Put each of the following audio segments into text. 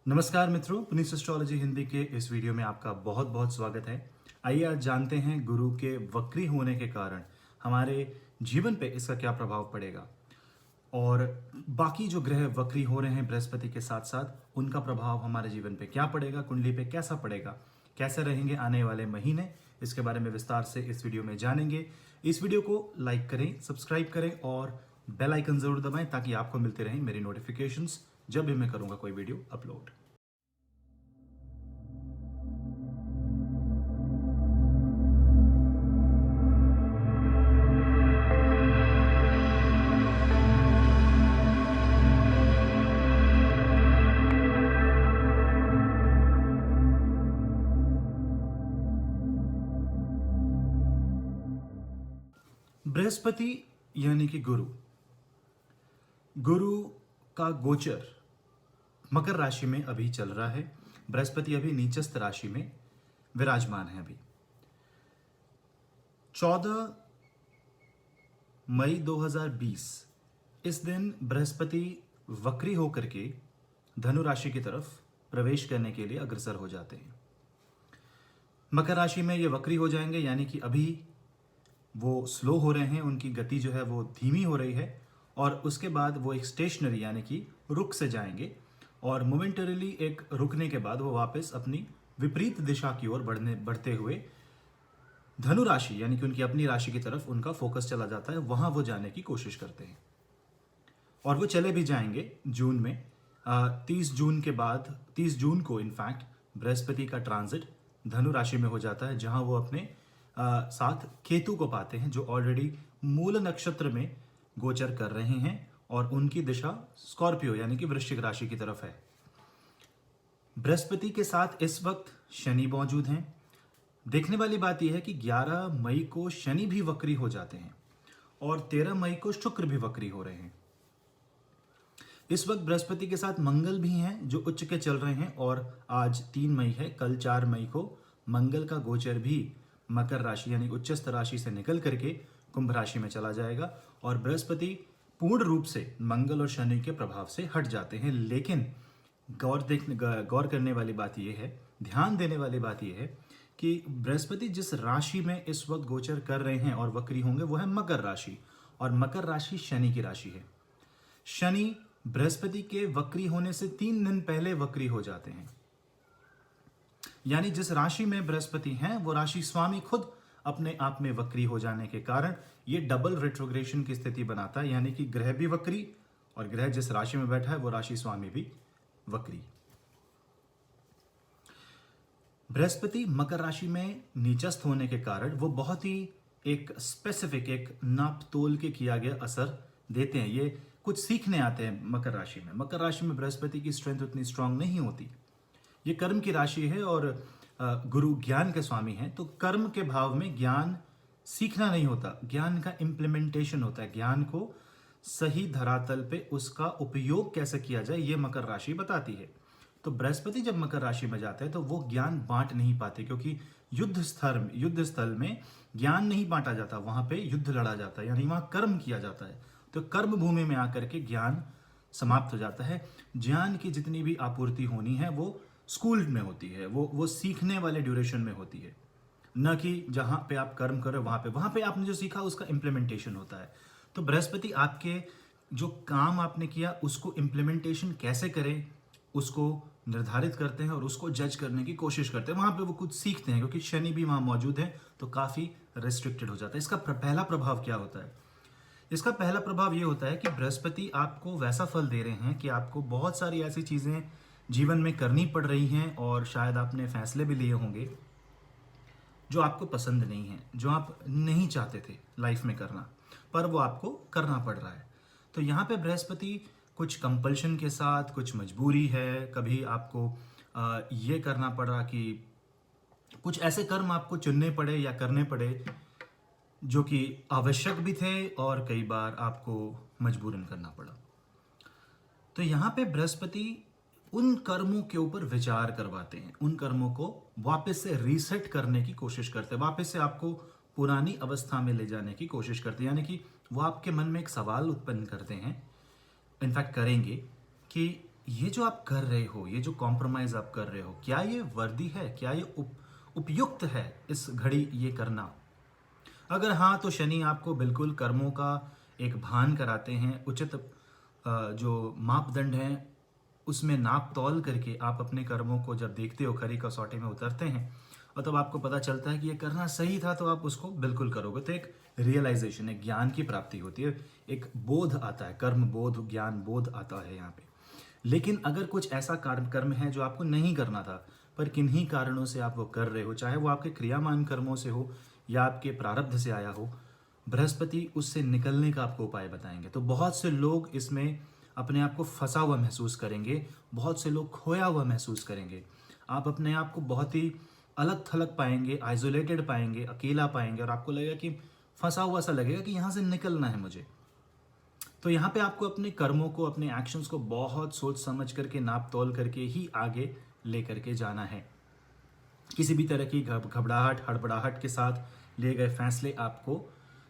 नमस्कार मित्रों, पुनीत एस्ट्रोलॉजी हिंदी के इस वीडियो में आपका बहुत बहुत स्वागत है। आइए आज जानते हैं गुरु के वक्री होने के कारण हमारे जीवन पे इसका क्या प्रभाव पड़ेगा और बाकी जो ग्रह वक्री हो रहे हैं बृहस्पति के साथ साथ उनका प्रभाव हमारे जीवन पे क्या पड़ेगा, कुंडली पे कैसा पड़ेगा, कैसे रहेंगे आने वाले महीने, इसके बारे में विस्तार से इस वीडियो में जानेंगे। इस वीडियो को लाइक करें, सब्सक्राइब करें और बेल आइकन जरूर दबाएं ताकि आपको मिलते रहें मेरी नोटिफिकेशंस जब भी मैं करूंगा कोई वीडियो अपलोड। बृहस्पति यानी कि गुरु गुरु का गोचर मकर राशि में अभी चल रहा है। बृहस्पति अभी नीचस्थ राशि में विराजमान है। अभी 14 मई 2020 इस दिन बृहस्पति वक्री होकर के धनु राशि की तरफ प्रवेश करने के लिए अग्रसर हो जाते हैं। मकर राशि में ये वक्री हो जाएंगे, यानी कि अभी वो स्लो हो रहे हैं, उनकी गति जो है वो धीमी हो रही है और उसके बाद वो एक स्टेशनरी यानी कि रुक से जाएंगे और मोमेंटरीली एक रुकने के बाद वो वापस अपनी विपरीत दिशा की ओर बढ़ते हुए धनु राशि यानी कि उनकी अपनी राशि की तरफ उनका फोकस चला जाता है। वहां वो जाने की कोशिश करते हैं और वो चले भी जाएंगे जून में। 30 जून के बाद 30 जून को इनफैक्ट बृहस्पति का ट्रांजिट धनु राशि में हो जाता है, जहां वो अपने साथ केतु को पाते हैं जो ऑलरेडी मूल नक्षत्र में गोचर कर रहे हैं और उनकी दिशा स्कॉर्पियो यानी कि वृश्चिक राशि की तरफ है। बृहस्पति के साथ इस वक्त शनि मौजूद हैं। देखने वाली बात यह है कि 11 मई को शनि भी वक्री हो जाते हैं और 13 मई को शुक्र भी वक्री हो रहे हैं। इस वक्त बृहस्पति के साथ मंगल भी हैं जो उच्च के चल रहे हैं और आज 3 मई है, कल 4 मई को मंगल का गोचर भी मकर राशि यानी उच्चस्थ राशि से निकल करके कुंभ राशि में चला जाएगा और बृहस्पति पूर्ण रूप से मंगल और शनि के प्रभाव से हट जाते हैं। लेकिन गौर करने वाली बात यह है, ध्यान देने वाली बात यह है कि बृहस्पति जिस राशि में इस वक्त गोचर कर रहे हैं और वक्री होंगे वो है मकर राशि और मकर राशि शनि की राशि है। शनि बृहस्पति के वक्री होने से 3 दिन पहले वक्री हो जाते हैं, यानी जिस राशि में बृहस्पति हैं वो राशि स्वामी खुद अपने आप में वक्री हो जाने के कारण ये डबल रेट्रोग्रेशन की स्थिति बनाता है, यानी कि ग्रह भी वक्री और ग्रह जिस राशि में बैठा है वो राशि स्वामी भी वक्री। बृहस्पति मकर राशि में नीचस्थ होने के कारण वो बहुत ही एक स्पेसिफिक, एक नाप तोल के किया गया असर देते हैं। ये कुछ सीखने आते हैं मकर राशि में। मकर राशि में बृहस्पति की स्ट्रेंथ उतनी स्ट्रांग नहीं होती। ये कर्म की राशि है और गुरु ज्ञान के स्वामी हैं, तो कर्म के भाव में ज्ञान सीखना नहीं होता, ज्ञान का इम्प्लीमेंटेशन होता है। ज्ञान को सही धरातल पे उसका उपयोग कैसे किया जाए ये मकर राशि बताती है। तो बृहस्पति जब मकर राशि में जाते हैं तो वो ज्ञान बांट नहीं पाते, क्योंकि युद्ध स्थल में ज्ञान नहीं बांटा जाता, वहां पे युद्ध लड़ा जाता है, यानी वहां कर्म किया जाता है। तो कर्म भूमि में आकर के ज्ञान समाप्त हो जाता है। ज्ञान की जितनी भी आपूर्ति होनी है वो स्कूल में होती है, वो सीखने वाले ड्यूरेशन में होती है, न कि जहां पे आप कर्म करो वहां पे आपने जो सीखा उसका इम्प्लीमेंटेशन होता है। तो बृहस्पति आपके जो काम आपने किया उसको इम्प्लीमेंटेशन कैसे करें उसको निर्धारित करते हैं और उसको जज करने की कोशिश करते हैं। वहां पे वो कुछ सीखते हैं, क्योंकि शनि भी वहां मौजूद है तो काफी रेस्ट्रिक्टेड हो जाता है। इसका पहला प्रभाव क्या होता है? इसका पहला प्रभाव ये होता है कि बृहस्पति आपको वैसा फल दे रहे हैं कि आपको बहुत सारी ऐसी चीजें जीवन में करनी पड़ रही हैं और शायद आपने फैसले भी लिए होंगे जो आपको पसंद नहीं है, जो आप नहीं चाहते थे लाइफ में करना, पर वो आपको करना पड़ रहा है। तो यहाँ पे बृहस्पति कुछ कंपल्शन के साथ, कुछ मजबूरी है, कभी आपको ये करना पड़ा कि कुछ ऐसे कर्म आपको चुनने पड़े या करने पड़े जो कि आवश्यक भी थे और कई बार आपको मजबूरन करना पड़ा। तो यहाँ पे बृहस्पति उन कर्मों के ऊपर विचार करवाते हैं, उन कर्मों को वापस से रीसेट करने की कोशिश करते हैं, वापस से आपको पुरानी अवस्था में ले जाने की कोशिश करते हैं। यानी कि वो आपके मन में एक सवाल उत्पन्न करते हैं, इनफैक्ट करेंगे, कि ये जो आप कर रहे हो, ये जो कॉम्प्रोमाइज आप कर रहे हो, क्या ये वर्दी है, क्या ये उपयुक्त है इस घड़ी ये करना? अगर हाँ, तो शनि आपको बिल्कुल कर्मों का एक भान कराते हैं, उचित जो मापदंड हैं उसमें नाप तौल करके आप अपने कर्मों को जब देखते हो, खरी कसौटी में उतरते हैं और तब आपको पता चलता है कि ये करना सही था, तो आप उसको बिल्कुल करोगे। तो एक रियलाइजेशन, एक ज्ञान की प्राप्ति होती है, एक बोध आता है, कर्म बोध, ज्ञान बोध आता है यहाँ पे। लेकिन अगर कुछ ऐसा कर्म है जो आपको नहीं करना था, पर किन्हीं कारणों से आप वो कर रहे हो, चाहे वो आपके क्रियामान कर्मों से हो या आपके प्रारब्ध से आया हो, बृहस्पति उससे निकलने का आपको उपाय बताएंगे। तो बहुत से लोग इसमें अपने आप को फंसा हुआ महसूस करेंगे, बहुत से लोग खोया हुआ महसूस करेंगे। आप अपने आप को बहुत ही अलग थलग पाएंगे, आइसोलेटेड पाएंगे, अकेला पाएंगे और आपको लगेगा कि फंसा हुआ सा लगेगा कि यहाँ से निकलना है मुझे। तो यहाँ पे आपको अपने कर्मों को, अपने एक्शंस को बहुत सोच समझ करके, नाप तौल करके ही आगे लेकर के जाना है। किसी भी तरह की घबराहट, हड़बड़ाहट के साथ लिए गए फैसले आपको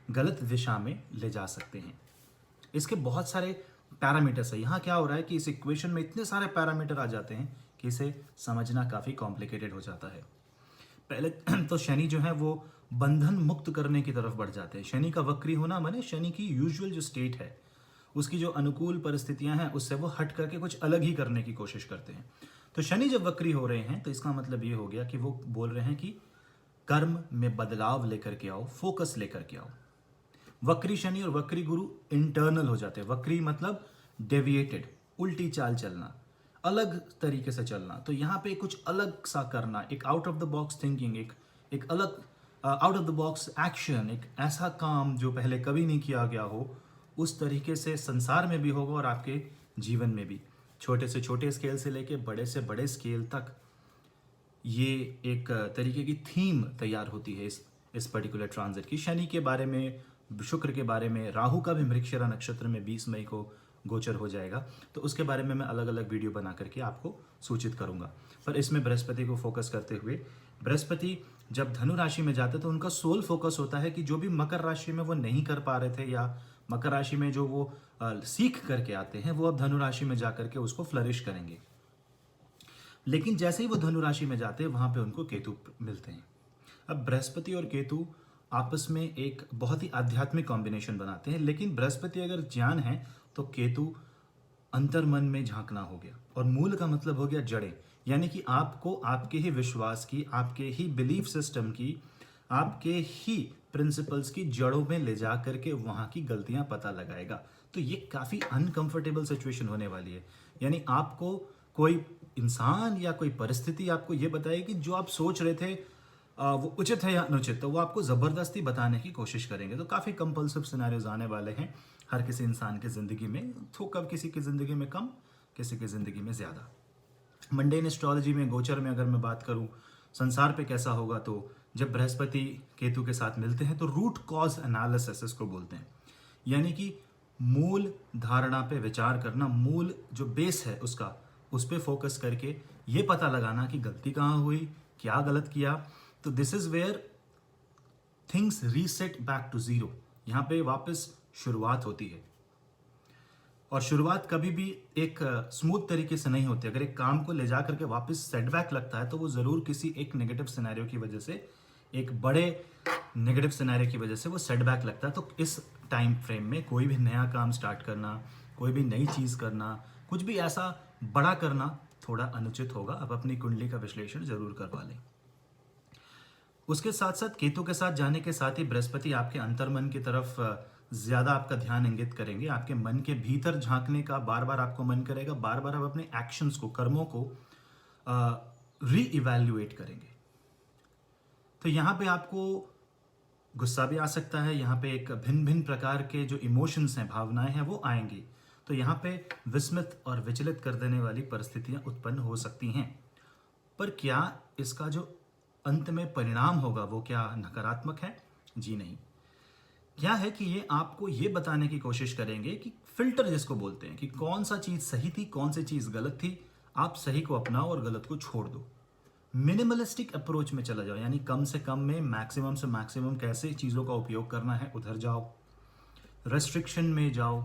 गलत दिशा में ले जा सकते हैं। इसके बहुत सारे पैरामीटर्स है। यहाँ क्या हो रहा है कि इस इक्वेशन में इतने सारे पैरामीटर आ जाते हैं कि इसे समझना काफ़ी कॉम्प्लिकेटेड हो जाता है। पहले तो शनि जो है वो बंधन मुक्त करने की तरफ बढ़ जाते हैं। शनि का वक्री होना माने शनि की यूजुअल जो स्टेट है, उसकी जो अनुकूल परिस्थितियां हैं, उससे वो हट करके कुछ अलग ही करने की कोशिश करते हैं। तो शनि जब वक्री हो रहे हैं तो इसका मतलब ये हो गया कि वो बोल रहे हैं कि कर्म में बदलाव लेकर के आओ, फोकस लेकर के आओ। वक्री शनि और वक्री गुरु इंटरनल हो जाते हैं। वक्री मतलब डेविएटेड, उल्टी चाल चलना, अलग तरीके से चलना। तो यहाँ पे कुछ अलग सा करना, एक out of the box thinking, एक अलग out of the box action, एक ऐसा काम जो पहले कभी नहीं किया गया हो, उस तरीके से संसार में भी होगा और आपके जीवन में भी। छोटे से छोटे स्केल से लेके बड़े से बड़े स्केल तक ये एक तरीके की थीम तैयार होती है इस पर्टिकुलर ट्रांजिट की। शनि के बारे में, शुक्र के बारे में, राहु का भी मृगशिरा नक्षत्र में 20 मई को गोचर हो जाएगा, तो उसके बारे में मैं अलग अलग वीडियो बना करके आपको सूचित करूंगा। पर इसमें बृहस्पति को फोकस करते हुए, बृहस्पति जब धनु राशि में जाते तो उनका सोल फोकस होता है कि जो भी मकर राशि में वो नहीं कर पा रहे थे या मकर राशि में जो वो सीख करके आते हैं, वो अब धनु राशि में जाकर के उसको फ्लरिश करेंगे। लेकिन जैसे ही वो धनु राशि में जाते हैं, वहां पे उनको केतु मिलते हैं। अब बृहस्पति और केतु आपस में एक बहुत ही आध्यात्मिक कॉम्बिनेशन बनाते हैं। लेकिन बृहस्पति अगर ज्ञान है तो केतु अंतर्मन में झांकना हो गया, और मूल का मतलब हो गया जड़ें, यानी कि आपको आपके ही विश्वास की, आपके ही बिलीफ सिस्टम की, आपके ही प्रिंसिपल्स की जड़ों में ले जा करके वहां की गलतियां पता लगाएगा। तो ये काफी अनकंफर्टेबल सिचुएशन होने वाली है। यानी आपको कोई इंसान या कोई परिस्थिति आपको ये बताएगी जो आप सोच रहे थे वो उचित है या अनुचित, तो वो आपको जबरदस्ती बताने की कोशिश करेंगे। तो काफी कंपल्सिव सिनेरियोज आने वाले हैं हर किसी इंसान की जिंदगी में, तो कब किसी की जिंदगी में कम, किसी की जिंदगी में ज्यादा। मंडेन एस्ट्रोलॉजी में, गोचर में अगर मैं बात करूं संसार पे कैसा होगा, तो जब बृहस्पति केतु के साथ मिलते हैं तो रूट कॉज एनालिसिस इसको बोलते हैं। यानी कि मूल धारणा पे विचार करना, मूल जो बेस है उसका, उस पे फोकस करके ये पता लगाना कि गलती कहाँ हुई, क्या गलत किया। तो this is where things reset back to zero. यहाँ पे वापस शुरुआत होती है, और शुरुआत कभी भी एक स्मूथ तरीके से नहीं होती। अगर एक काम को ले जा करके वापस सेटबैक लगता है तो वो जरूर किसी एक नेगेटिव सिनेरियो की वजह से, एक बड़े नेगेटिव सिनेरियो की वजह से वो सेटबैक लगता है। तो इस टाइम फ्रेम में कोई भी नया काम स्टार्ट करना, कोई भी नई चीज करना, कुछ भी ऐसा बड़ा करना थोड़ा अनुचित होगा। आप अपनी कुंडली का विश्लेषण जरूर करवा लें। उसके साथ साथ केतु के साथ जाने के साथ ही बृहस्पति आपके अंतर्मन की तरफ ज्यादा आपका ध्यान इंगित करेंगे। आपके मन के भीतर झांकने का बार बार आपको मन करेगा, बार बार आप अपने एक्शंस को, कर्मों को री इवैल्यूएट करेंगे। तो यहाँ पे आपको गुस्सा भी आ सकता है, यहाँ पे एक भिन्न भिन्न प्रकार के जो इमोशंस हैं, भावनाएं हैं, वो आएंगी। तो यहाँ पे विस्मित और विचलित कर देने वाली परिस्थितियां उत्पन्न हो सकती हैं। पर क्या इसका जो अंत में परिणाम होगा वो क्या नकारात्मक है? जी नहीं। क्या है कि ये आपको ये बताने की कोशिश करेंगे कि फिल्टर जिसको बोलते हैं, कि कौन सा चीज सही थी, कौन सी चीज गलत थी। आप सही को अपनाओ और गलत को छोड़ दो। मिनिमलिस्टिक अप्रोच में चला जाओ, यानी कम से कम में मैक्सिमम से मैक्सिमम कैसे चीजों का उपयोग करना है उधर जाओ। रेस्ट्रिक्शन में जाओ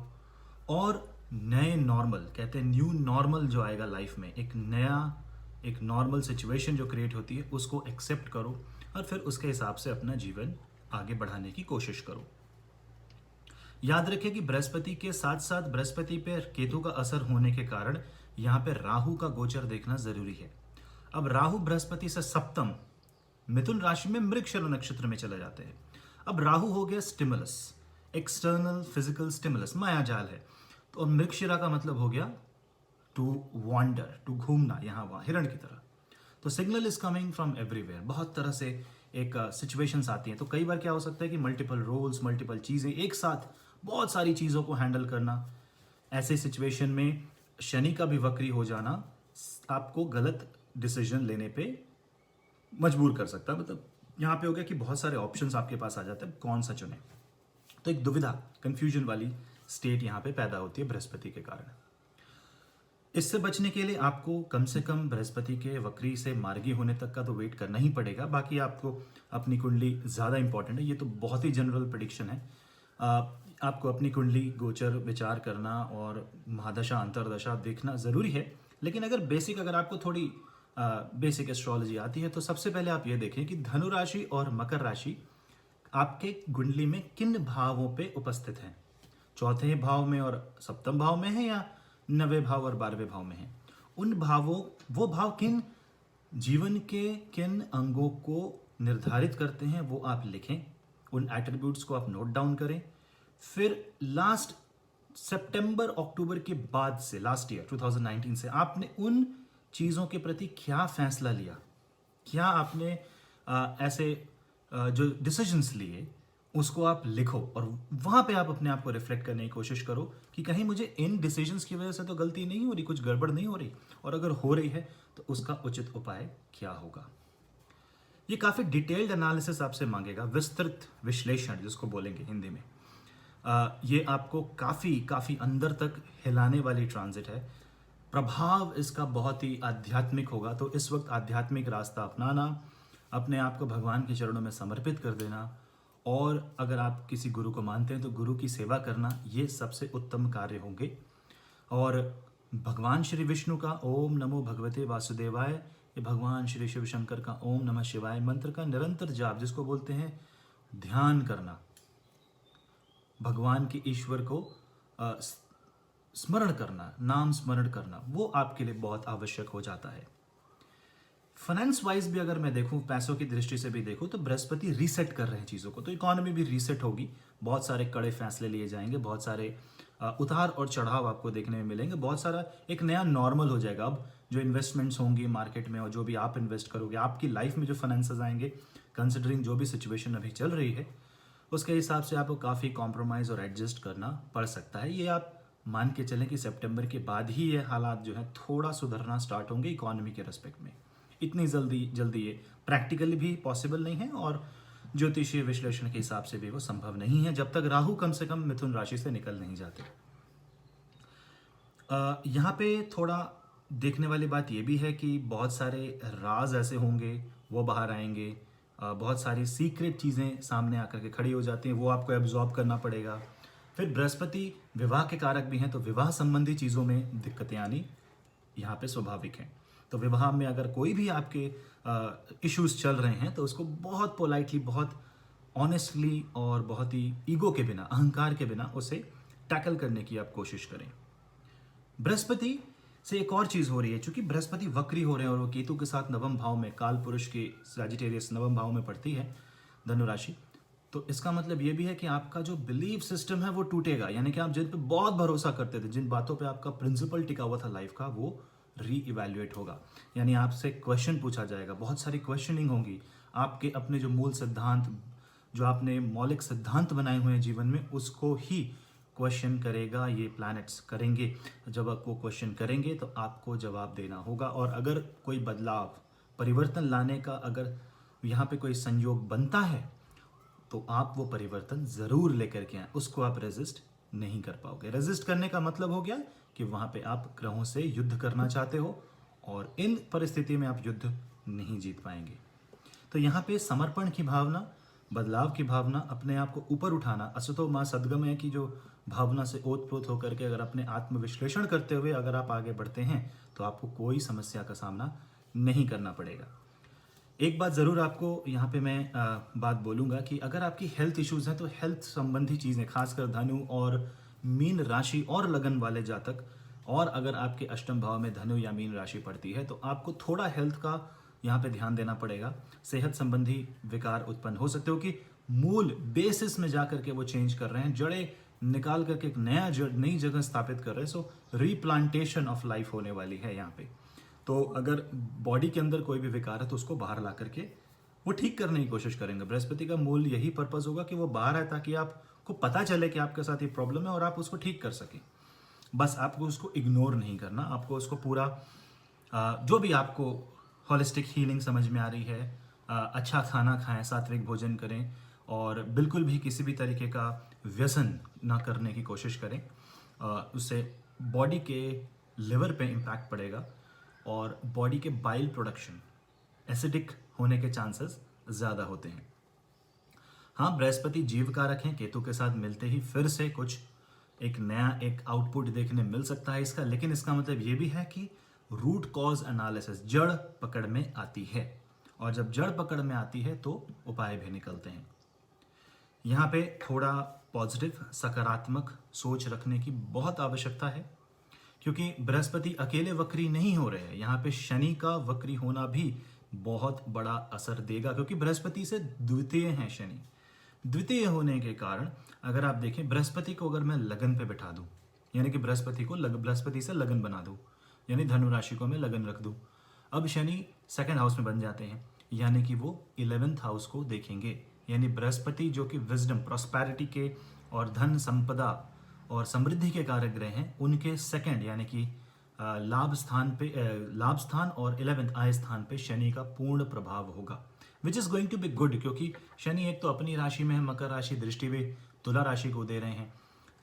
और नए नॉर्मल कहते हैं, न्यू नॉर्मल जो आएगा लाइफ में, एक नया एक नॉर्मल सिचुएशन जो क्रिएट होती है उसको एक्सेप्ट करो और फिर उसके हिसाब से अपना जीवन आगे बढ़ाने की कोशिश करो। याद रखें कि बृहस्पति के साथ साथ बृहस्पति पे केतु का असर होने के कारण यहाँ पे राहु का गोचर देखना जरूरी है। अब राहु बृहस्पति से सप्तम मिथुन राशि में मृगशिरा नक्षत्र में चले जाते हैं। अब राहु हो गया स्टिमुलस, एक्सटर्नल फिजिकल स्टिमुलस, मायाजाल है। तो और मृगशिरा का मतलब हो गया टू वॉन्डर, टू घूमना, यहाँ वहाँ हिरण की तरह। तो signal is coming from everywhere, बहुत तरह से एक सिचुएशंस आती हैं। तो कई बार क्या हो सकता है कि मल्टीपल रोल्स, मल्टीपल चीज़ें एक साथ, बहुत सारी चीज़ों को हैंडल करना। ऐसे सिचुएशन में शनि का भी वक्री हो जाना आपको गलत डिसीजन लेने पे मजबूर कर सकता है। मतलब यहाँ पे हो गया कि बहुत सारे ऑप्शंस आपके पास आ जाते हैं, कौन सा चुने। तो एक दुविधा, कंफ्यूजन वाली स्टेट यहाँ पे पैदा होती है बृहस्पति के कारण। इससे बचने के लिए आपको कम से कम बृहस्पति के वक्री से मार्गी होने तक का तो वेट करना ही पड़ेगा। बाकी आपको अपनी कुंडली ज़्यादा इंपॉर्टेंट है, ये तो बहुत ही जनरल प्रेडिक्शन है। आपको अपनी कुंडली गोचर विचार करना और महादशा अंतरदशा देखना ज़रूरी है। लेकिन अगर आपको थोड़ी बेसिक एस्ट्रोलॉजी आती है तो सबसे पहले आप ये देखें कि धनु राशि और मकर राशि आपके कुंडली में किन भावों पे उपस्थित हैं। चौथे भाव में और सप्तम भाव में है या 9वें भाव और 12वें भाव में है। वो भाव किन जीवन के किन अंगों को निर्धारित करते हैं वो आप लिखें, उन एट्रीब्यूट्स को आप नोट डाउन करें। फिर लास्ट सितंबर अक्टूबर के बाद से, लास्ट ईयर 2019 से आपने उन चीज़ों के प्रति क्या फैसला लिया, क्या आपने ऐसे जो डिसीजंस लिए उसको आप लिखो और वहाँ पे आप अपने आप को रिफ्लेक्ट करने की कोशिश करो कि कहीं मुझे इन डिसीजंस की वजह से तो गलती नहीं हो रही, कुछ गड़बड़ नहीं हो रही, और अगर हो रही है तो उसका उचित उपाय क्या होगा। ये काफ़ी डिटेल्ड एनालिसिस आपसे मांगेगा, विस्तृत विश्लेषण जिसको बोलेंगे हिंदी में। ये आपको काफ़ी अंदर तक हिलाने वाली ट्रांजिट है। प्रभाव इसका बहुत ही आध्यात्मिक होगा। तो इस वक्त आध्यात्मिक रास्ता अपनाना, अपने आप को भगवान के चरणों में समर्पित कर देना, और अगर आप किसी गुरु को मानते हैं तो गुरु की सेवा करना, ये सबसे उत्तम कार्य होंगे। और भगवान श्री विष्णु का ओम नमो भगवते वासुदेवाय, ये भगवान श्री शिव शंकर का ओम नमः शिवाय मंत्र का निरंतर जाप, जिसको बोलते हैं ध्यान करना, भगवान के ईश्वर को स्मरण करना, नाम स्मरण करना, वो आपके लिए बहुत आवश्यक हो जाता है। फाइनेंस वाइज भी अगर मैं देखूं, पैसों की दृष्टि से भी देखूं, तो बृहस्पति रीसेट कर रहे हैं चीज़ों को, तो इकोनॉमी भी रीसेट होगी। बहुत सारे कड़े फैसले लिए जाएंगे, बहुत सारे उतार और चढ़ाव आपको देखने में मिलेंगे, बहुत सारा एक नया नॉर्मल हो जाएगा। अब जो इन्वेस्टमेंट्स होंगी मार्केट में और जो भी आप इन्वेस्ट करोगे, आपकी लाइफ में जो फाइनेंसेस आएंगे, कंसिडरिंग जो भी सिचुएशन अभी चल रही है, उसके हिसाब से आपको काफ़ी कॉम्प्रोमाइज़ और एडजस्ट करना पड़ सकता है। ये आप मान के चलें कि सितंबर के बाद ही ये हालात जो है थोड़ा सुधरना स्टार्ट होंगे इकोनॉमी के रेस्पेक्ट में। इतनी जल्दी ये प्रैक्टिकली भी पॉसिबल नहीं है और ज्योतिषीय विश्लेषण के हिसाब से भी वो संभव नहीं है जब तक राहु कम से कम मिथुन राशि से निकल नहीं जाते। यहाँ पे थोड़ा देखने वाली बात ये भी है कि बहुत सारे राज ऐसे होंगे वो बाहर आएंगे, बहुत सारी सीक्रेट चीज़ें सामने आकर के खड़ी हो जाती हैं, वो आपको एब्जॉर्ब करना पड़ेगा। फिर बृहस्पति विवाह के कारक भी हैं, तो विवाह संबंधी चीज़ों में दिक्कतें आनी यहाँ पे स्वाभाविक हैं। तो विवाह में अगर कोई भी आपके इश्यूज चल रहे हैं तो उसको बहुत पोलाइटली, बहुत ऑनेस्टली और बहुत ही ईगो के बिना, अहंकार के बिना उसे टैकल करने की आप कोशिश करें। बृहस्पति से एक और चीज़ हो रही है, चूंकि बृहस्पति वक्री हो रहे हैं और वो केतु के साथ नवम भाव में, काल पुरुष के सैजिटेरियस नवम भाव में पड़ती है धनु राशि, तो इसका मतलब ये भी है कि आपका जो बिलीफ सिस्टम है वो टूटेगा। यानी कि आप जिन पे बहुत भरोसा करते थे, जिन बातों पे आपका प्रिंसिपल टिका हुआ था लाइफ का, वो री इवेल्युएट होगा। यानी आपसे क्वेश्चन पूछा जाएगा, बहुत सारी क्वेश्चनिंग होगी। आपके अपने जो मूल सिद्धांत, जो आपने मौलिक सिद्धांत बनाए हुए हैं जीवन में, उसको ही क्वेश्चन करेगा ये प्लैनेट्स करेंगे। जब आप वो क्वेश्चन करेंगे तो आपको जवाब देना होगा। और अगर कोई बदलाव, परिवर्तन लाने का अगर यहाँ पे कोई संयोग बनता है तो आप वो परिवर्तन ज़रूर लेकर के आए, उसको आप रेजिस्ट नहीं कर पाओगे। रेजिस्ट करने का मतलब हो गया कि वहाँ पे आप ग्रहों से युद्ध करना चाहते हो और इन परिस्थिति में आप युद्ध नहीं जीत पाएंगे। तो यहाँ पे समर्पण की भावना, बदलाव की भावना, अपने आप को ऊपर उठाना, असतो मां सद्गमय की जो भावना से ओतप्रोत होकर के अगर अपने आत्मविश्लेषण करते हुए अगर आप आगे बढ़ते हैं तो आपको कोई समस्या का सामना नहीं करना पड़ेगा। एक बात ज़रूर आपको यहाँ पे मैं बात बोलूँगा कि अगर आपकी हेल्थ इश्यूज़ हैं तो हेल्थ संबंधी चीज़ें, खासकर धनु और मीन राशि और लगन वाले जातक, और अगर आपके अष्टम भाव में धनु या मीन राशि पड़ती है तो आपको थोड़ा हेल्थ का यहाँ पे ध्यान देना पड़ेगा। सेहत संबंधी विकार उत्पन्न हो सकते हो कि मूल बेसिस में जा करके वो चेंज कर रहे हैं, जड़ें निकाल करके एक नई जगह स्थापित कर रहे हैं। सो रिप्लांटेशन ऑफ लाइफ होने वाली है यहाँ पे। तो अगर बॉडी के अंदर कोई भी विकार है तो उसको बाहर ला करके वो ठीक करने की कोशिश करेंगे। बृहस्पति का मूल यही पर्पस होगा कि वो बाहर आए ताकि आपको पता चले कि आपके साथ ये प्रॉब्लम है और आप उसको ठीक कर सकें। बस आपको उसको इग्नोर नहीं करना, आपको उसको पूरा जो भी आपको होलिस्टिक हीलिंग समझ में आ रही है, अच्छा खाना खाएं, सात्विक भोजन करें और बिल्कुल भी किसी भी तरीके का व्यसन ना करने की कोशिश करें। उससे बॉडी के लिवर पे इम्पैक्ट पड़ेगा और बॉडी के बाइल प्रोडक्शन एसिडिक होने के चांसेस ज़्यादा होते हैं। हाँ, बृहस्पति जीव कारक हैं, केतु के साथ मिलते ही फिर से कुछ एक नया एक आउटपुट देखने मिल सकता है इसका, लेकिन इसका मतलब ये भी है कि रूट कॉज एनालिसिस, जड़ पकड़ में आती है, और जब जड़ पकड़ में आती है तो उपाय भी निकलते हैं। यहाँ पे थोड़ा पॉजिटिव सकारात्मक सोच रखने की बहुत आवश्यकता है, क्योंकि बृहस्पति अकेले वक्री नहीं हो रहे हैं। यहाँ पे शनि का वक्री होना भी बहुत बड़ा असर देगा, क्योंकि बृहस्पति से द्वितीय हैं शनि। द्वितीय होने के कारण अगर आप देखें, बृहस्पति को अगर मैं लगन पे बिठा दूं, यानी कि बृहस्पति से लगन बना दूं, यानी धनु राशि को मैं लगन रख दूं, अब शनि सेकंड हाउस में बन जाते हैं, यानी कि वो 11th हाउस को देखेंगे। यानी बृहस्पति जो कि विजडम, प्रॉस्पेरिटी के और धन संपदा और समृद्धि के कारक ग्रह हैं, उनके सेकंड यानी कि लाभ स्थान और 11th आय स्थान पे शनि का पूर्ण प्रभाव होगा, which is going to be good, क्योंकि शनि एक तो अपनी राशि में है, मकर राशि, दृष्टि भी तुला राशि को दे रहे हैं,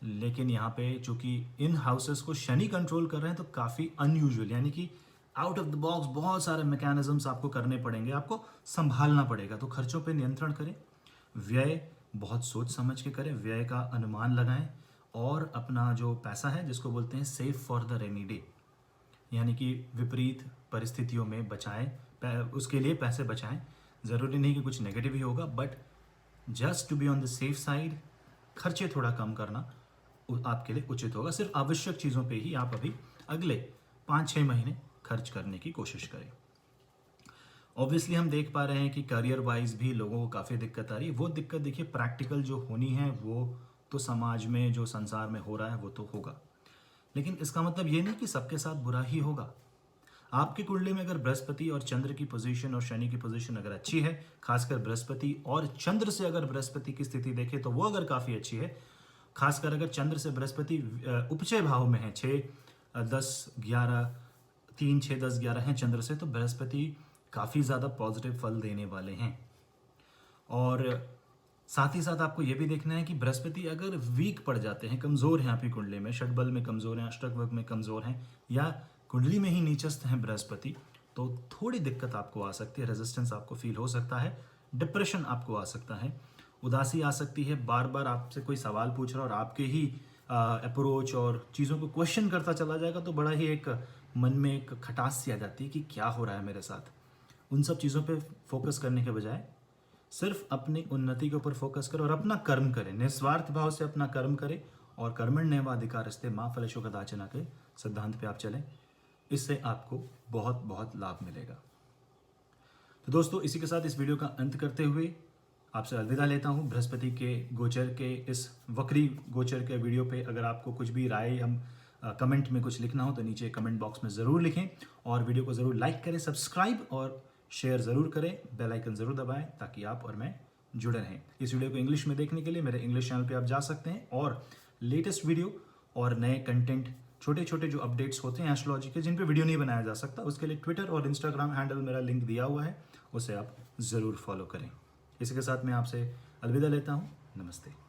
लेकिन यहाँ पे चूंकि इन हाउसेस को शनि कंट्रोल कर रहे हैं तो काफ़ी अनयूजुअल, यानी कि आउट ऑफ द बॉक्स बहुत सारे मैकेनिज्म्स आपको करने पड़ेंगे, आपको संभालना पड़ेगा। तो खर्चों पे नियंत्रण करें, व्यय बहुत सोच समझ के करें, व्यय का अनुमान लगाएं, और अपना जो पैसा है जिसको बोलते हैं save for the rainy day, यानी कि विपरीत परिस्थितियों में बचाएं, उसके लिए पैसे बचाएं। ज़रूरी नहीं कि कुछ नेगेटिव ही होगा, but just to be on the safe side खर्चे थोड़ा कम करना आपके लिए उचित होगा। सिर्फ आवश्यक चीज़ों पे ही आप अभी अगले 5-6 महीने खर्च करने की कोशिश करें। ऑब्वियसली हम देख पा रहे हैं कि करियर वाइज भी लोगों को काफ़ी दिक्कत आ रही है। वो दिक्कत देखिए प्रैक्टिकल जो होनी है वो तो समाज में, जो संसार में हो रहा है वो तो होगा, लेकिन इसका मतलब ये नहीं कि सबके साथ बुरा ही होगा। आपकी कुंडली में अगर बृहस्पति और चंद्र की पोजीशन और शनि की पोजीशन अगर अच्छी है, खासकर बृहस्पति और चंद्र से अगर बृहस्पति की स्थिति देखें तो वो अगर काफ़ी अच्छी है, खासकर अगर चंद्र से बृहस्पति उपचय भाव में है, 6, 10, 11, 3, 6, 10, 11 हैं चंद्र से, तो बृहस्पति काफ़ी ज़्यादा पॉजिटिव फल देने वाले हैं। और साथ ही साथ आपको ये भी देखना है कि बृहस्पति अगर वीक पड़ जाते हैं, कमज़ोर हैं आपकी कुंडली में, षटबल में कमज़ोर हैं, अष्टक में कमज़ोर हैं, या कुंडली में ही नीचस्थ हैं बृहस्पति, तो थोड़ी दिक्कत आपको आ सकती है, रेजिस्टेंस आपको फील हो सकता है, डिप्रेशन आपको आ सकता है, उदासी आ सकती है, बार बार आपसे कोई सवाल पूछ रहा है और आपके ही अप्रोच और चीज़ों को क्वेश्चन करता चला जाएगा, तो बड़ा ही एक मन में एक खटास सी आ जाती है कि क्या हो रहा है मेरे साथ। उन सब चीज़ों पे फोकस करने के बजाय सिर्फ अपनी उन्नति के ऊपर फोकस करें और अपना कर्म करें, निस्वार्थ भाव से अपना कर्म करें, और कर्मण्येवाधिकारस्ते मा फलेषु कदाचन के सिद्धांत पे आप चलें। इससे आपको बहुत बहुत लाभ मिलेगा। तो दोस्तों, इसी के साथ इस वीडियो का अंत करते हुए आपसे अलविदा लेता हूं। बृहस्पति के गोचर के इस वक्री गोचर के वीडियो पे अगर आपको कुछ भी राय कमेंट में कुछ लिखना हो तो नीचे कमेंट बॉक्स में ज़रूर लिखें, और वीडियो को ज़रूर लाइक करें, सब्सक्राइब और शेयर ज़रूर करें, बेल आइकन ज़रूर दबाएं ताकि आप और मैं जुड़े रहें। इस वीडियो को इंग्लिश में देखने के लिए मेरे इंग्लिश चैनल पे आप जा सकते हैं, और लेटेस्ट वीडियो और नए कंटेंट, छोटे छोटे जो अपडेट्स होते हैं एस्ट्रोलॉजी के, जिन पे वीडियो नहीं बनाया जा सकता, उसके लिए ट्विटर और इंस्टाग्राम हैंडल मेरा लिंक दिया हुआ है, उसे आप ज़रूर फॉलो करें। इसी के साथ मैं आपसे अलविदा लेता हूँ। नमस्ते।